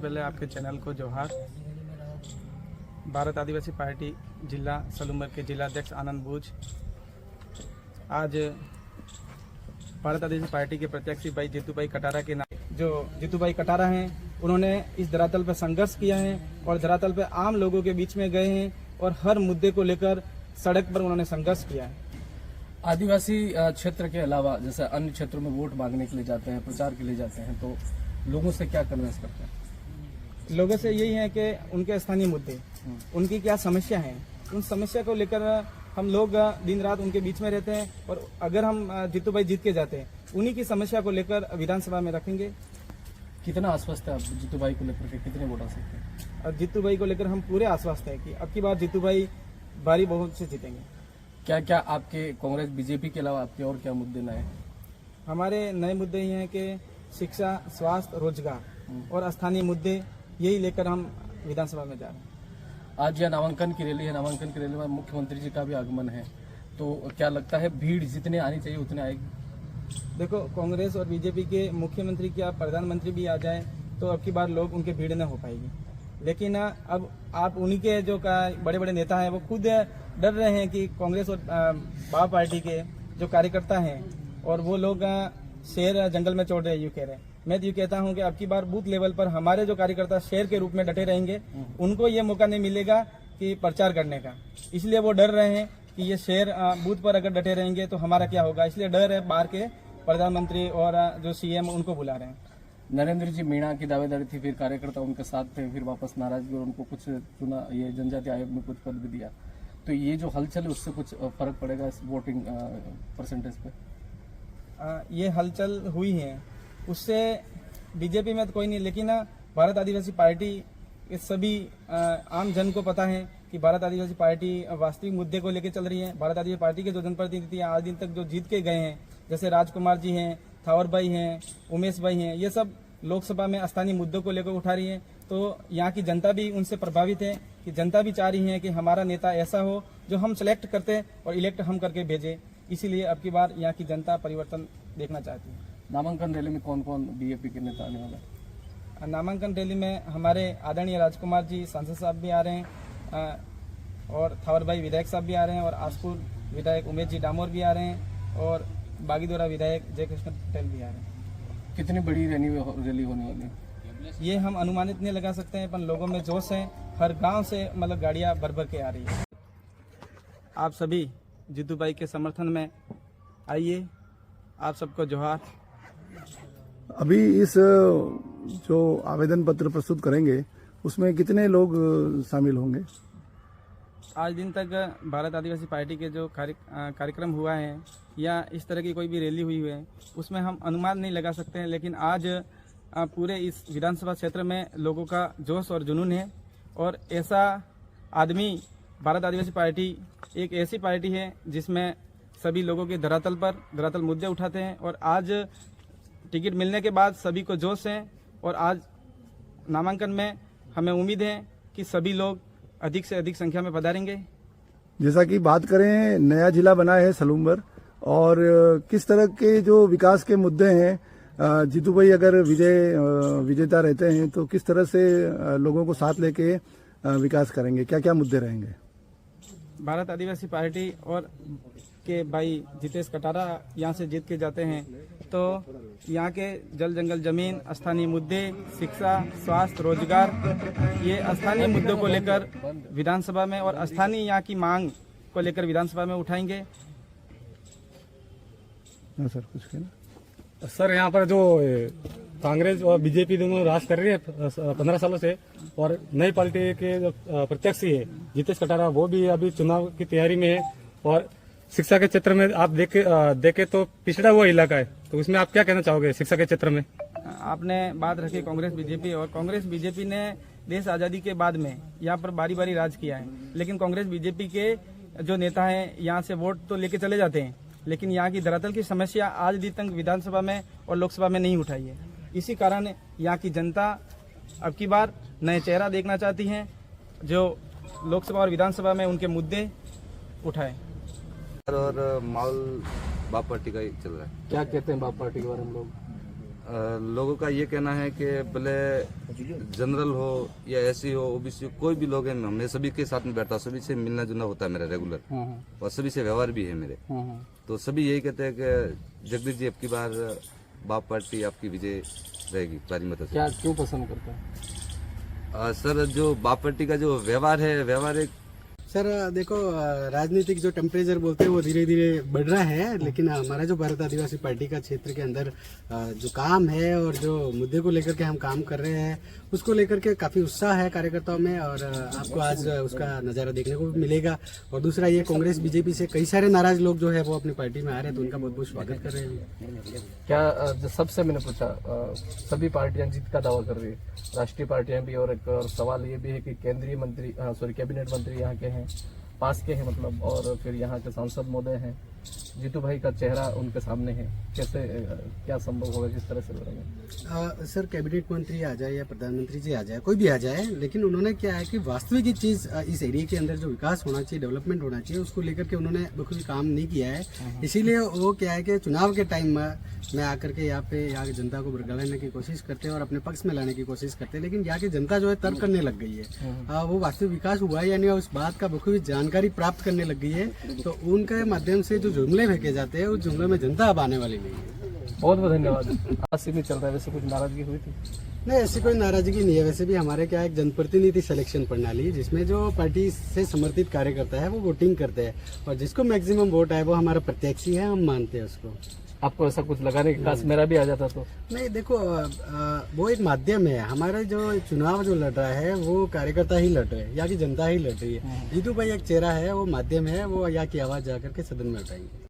पहले आपके चैनल को जोहार। भारत आदिवासी पार्टी जिला सलूमर के जिलाध्यक्ष आनंद बूझ आज भारत आदिवासी पार्टी के प्रत्याशी भाई जीतू भाई कटारा के नाम, जो जीतू भाई कटारा हैं, उन्होंने इस धरातल पर संघर्ष किया है और धरातल पर आम लोगों के बीच में गए हैं और हर मुद्दे को लेकर सड़क पर उन्होंने संघर्ष किया है। आदिवासी क्षेत्र के अलावा जैसे अन्य क्षेत्रों में वोट मांगने के लिए जाते हैं, प्रचार के लिए जाते हैं, तो लोगों से क्या कन्विंस करते हैं? लोगों से यही है कि उनके स्थानीय मुद्दे, उनकी क्या समस्या है, उन समस्या को लेकर हम लोग दिन रात उनके बीच में रहते हैं और अगर हम जीतू भाई जीत के जाते हैं उन्हीं की समस्या को लेकर विधानसभा में रखेंगे। कितना आश्वस्त है आप जीतू भाई को लेकर के, कितने वोट आ सकते हैं? और जीतू भाई को लेकर हम पूरे आश्वस्त हैं कि अब की बार जीतू भाई भारी बहुमत से जीतेंगे। क्या क्या आपके कांग्रेस बीजेपी के अलावा आपके और क्या मुद्दे नए हैं? हमारे नए मुद्दे ये हैं कि शिक्षा, स्वास्थ्य, रोजगार और स्थानीय मुद्दे, यही लेकर हम विधानसभा में जा रहे हैं। आज यह नामांकन की रैली है, नामांकन की रैली में मुख्यमंत्री जी का भी आगमन है, तो क्या लगता है भीड़ जितने आनी चाहिए उतने आएगी? देखो, कांग्रेस और बीजेपी के मुख्यमंत्री क्या प्रधानमंत्री भी आ जाए तो अब की बार लोग उनके भीड़ न हो पाएगी, लेकिन अब आप उन्हीं के जो बड़े बड़े नेता हैं वो खुद डर रहे हैं कि कांग्रेस और बा पार्टी के जो कार्यकर्ता हैं और वो लोग शेर जंगल में छोड़ रहे हैं, यूँ कह रहे हैं। मैं तो यूँ कहता हूँ कि अब की बार बूथ लेवल पर हमारे जो कार्यकर्ता शेर के रूप में डटे रहेंगे, उनको ये मौका नहीं मिलेगा कि प्रचार करने का, इसलिए वो डर रहे हैं कि ये शेर बूथ पर अगर डटे रहेंगे तो हमारा क्या होगा, इसलिए डर है। बाहर के प्रधानमंत्री और जो सीएम उनको बुला रहे हैं। नरेंद्र जी मीणा की दावेदारी थी, फिर कार्यकर्ता उनके साथ थे, फिर वापस नाराजगी और उनको कुछ चुना, ये जनजाति आयोग में कुछ पद भी दिया, तो ये जो हलचल है उससे कुछ फर्क पड़ेगा इस वोटिंग परसेंटेज पे? ये हलचल हुई है, उससे बीजेपी में तो कोई नहीं, लेकिन भारत आदिवासी पार्टी के सभी आम जन को पता है कि भारत आदिवासी पार्टी वास्तविक मुद्दे को लेकर चल रही है। भारत आदिवासी पार्टी के जो जनप्रतिनिधि आज दिन तक जो जीत के गए हैं, जैसे राजकुमार जी हैं, थावर भाई हैं, उमेश भाई हैं, ये सब लोकसभा में स्थानीय मुद्दों को लेकर उठा रही है। तो यहाँ की जनता भी उनसे प्रभावित है कि जनता भी चाह रही है कि हमारा नेता ऐसा हो जो हम सेलेक्ट करते और इलेक्ट हम करके भेजे, इसीलिए अब की बार यहाँ की जनता परिवर्तन देखना चाहती है। नामांकन रैली में कौन कौन बीजेपी के नेता आने वाले? नामांकन रैली में हमारे आदरणीय राजकुमार जी सांसद साहब भी आ रहे हैं और थावर भाई विधायक साहब भी आ रहे हैं और आसपुर विधायक उमेश जी डामोर भी आ रहे हैं और बागीदोरा विधायक जयकृष्ण पटेल भी आ रहे हैं। कितनी बड़ी रैली होने वाली है? ये हम अनुमानित नहीं लगा सकते हैं, पर लोगों में जोश है, हर गांव से मतलब गाड़ियां भर भर के आ रही है। आप सभी जीतू भाई के समर्थन में आइए, आप सबको जोहार। अभी इस जो आवेदन पत्र प्रस्तुत करेंगे उसमें कितने लोग शामिल होंगे? आज दिन तक भारत आदिवासी पार्टी के जो कार्यक्रम हुआ है या इस तरह की कोई भी रैली हुई है उसमें हम अनुमान नहीं लगा सकते हैं, लेकिन आज पूरे इस विधानसभा क्षेत्र में लोगों का जोश और जुनून है। और ऐसा आदमी, भारत आदिवासी पार्टी एक ऐसी पार्टी है जिसमें सभी लोगों के धरातल मुद्दे उठाते हैं और आज टिकट मिलने के बाद सभी को जोश है और आज नामांकन में हमें उम्मीद है कि सभी लोग अधिक से अधिक संख्या में पधारेंगे। जैसा कि बात करें, नया जिला बना है सलूमर, और किस तरह के जो विकास के मुद्दे हैं, जीतू भाई अगर विजेता रहते हैं तो किस तरह से लोगों को साथ लेके विकास करेंगे, क्या क्या मुद्दे रहेंगे? भारत आदिवासी पार्टी और के भाई जितेश कटारा यहाँ से जीत के जाते हैं तो यहाँ के जल जंगल जमीन, स्थानीय मुद्दे, शिक्षा, स्वास्थ्य, रोजगार, ये स्थानीय मुद्दों को लेकर विधानसभा में और स्थानीय यहाँ की मांग को लेकर विधानसभा में उठाएंगे। सर कुछ कहना? सर, यहाँ पर जो कांग्रेस और बीजेपी दोनों राज कर रही है 15 सालों से, और नई पार्टी के जो प्रत्याशी है जितेश कटारा, वो भी अभी चुनाव की तैयारी में है। और शिक्षा के क्षेत्र में आप देखे तो पिछड़ा हुआ इलाका है, तो उसमें आप क्या कहना चाहोगे शिक्षा के क्षेत्र में? आपने बात रखी कांग्रेस बीजेपी, और कांग्रेस बीजेपी ने देश आज़ादी के बाद में यहाँ पर बारी बारी राज किया है, लेकिन कांग्रेस बीजेपी के जो नेता हैं यहाँ से वोट तो लेके चले जाते हैं, लेकिन यहाँ की धरातल की समस्या आज दिन तक विधानसभा में और लोकसभा में नहीं उठाई है। इसी कारण यहाँ की जनता अब की बार नए चेहरा देखना चाहती है जो लोकसभा और विधानसभा में उनके मुद्दे उठाए। और माहौल बाप पार्टी का ही चल रहा है। क्या कहते हैं बाप पार्टी के बारे में लोग? लोगों का ये कहना है कि भले जनरल हो या एससी हो ओबीसी कोई भी लोग हैं, मैं सभी के साथ में बैठता हूँ, सभी से मिलना जुलना होता है मेरा रेगुलर और सभी से व्यवहार भी है मेरे। तो सभी यही कहते हैं कि जगदीश जी अब की बार बाप पार्टी आपकी विजय रहेगी भारी मत से। क्या क्यों पसंद करते हैं? सर जो बाप पार्टी का जो व्यवहार है, व्यवहार एक सर देखो, राजनीतिक जो टेम्परेचर बोलते हैं वो धीरे धीरे बढ़ रहा है, लेकिन हमारा जो भारत आदिवासी पार्टी का क्षेत्र के अंदर जो काम है और जो मुद्दे को लेकर के हम काम कर रहे हैं उसको लेकर के काफ़ी उत्साह है कार्यकर्ताओं में, और आपको आज उसका नज़ारा देखने को भी मिलेगा। और दूसरा ये कांग्रेस बीजेपी से कई सारे नाराज लोग जो है वो अपनी पार्टी में आ रहे हैं, तो उनका बहुत बहुत स्वागत कर रहे हैं। क्या जो सबसे मैंने पूछा, सभी पार्टियां जीत का दावा कर रही है, राष्ट्रीय पार्टियां भी, और एक और सवाल ये भी है कि केंद्रीय मंत्री कैबिनेट मंत्री यहाँ के हैं, पास के हैं मतलब, और फिर यहाँ के सांसद महोदय हैं, जीतू भाई का चेहरा उनके सामने है, कैसे क्या संभव होगा, किस तरह से लड़ेंगे? सर कैबिनेट मंत्री आ जाए या प्रधानमंत्री जी आ जाए, कोई भी आ जाए, लेकिन उन्होंने क्या है कि वास्तविक चीज इस एरिया के अंदर जो विकास होना चाहिए, डेवलपमेंट होना चाहिए, उसको लेकर के उन्होंने बिल्कुल काम नहीं किया है। इसीलिए वो क्या है कि चुनाव के टाइम में आकर के यहाँ की जनता को भड़काने की कोशिश करते हैं और अपने पक्ष में लाने की कोशिश करते हैं, लेकिन यहाँ की जनता जो है तर्क करने लग गई है। वो वास्तविक विकास हुआ है या नहीं उस बात का बिल्कुल जानकारी प्राप्त करने लग गई है, तो उनके माध्यम से जो जुमले फेंके जाते हैं उस जुमले में जनता अब आने वाली नहीं है। बहुत बहुत धन्यवाद। आज से नहीं चल रहा है, वैसे कुछ नाराजगी हुई थी? नहीं, ऐसी कोई नाराजगी नहीं है। वैसे भी हमारे क्या एक जनप्रतिनिधि सिलेक्शन प्रणाली है जिसमें जो पार्टी से समर्थित कार्यकर्ता है वो वोटिंग करते हैं, और जिसको मैक्सिमम वोट है वो हमारा प्रत्याशी है, हम मानते हैं उसको। आपको ऐसा कुछ लगा नहीं कि काश मेरा भी आ जाता तो? नहीं, देखो वो एक माध्यम है, हमारा जो चुनाव जो लड़ रहा है वो कार्यकर्ता ही लड़ रहे हैं, यहाँ की जनता ही लड़ रही है। जीतू भाई एक चेहरा है, वो माध्यम है, वो यहाँ की आवाज जाकर के सदन में उठाएंगे।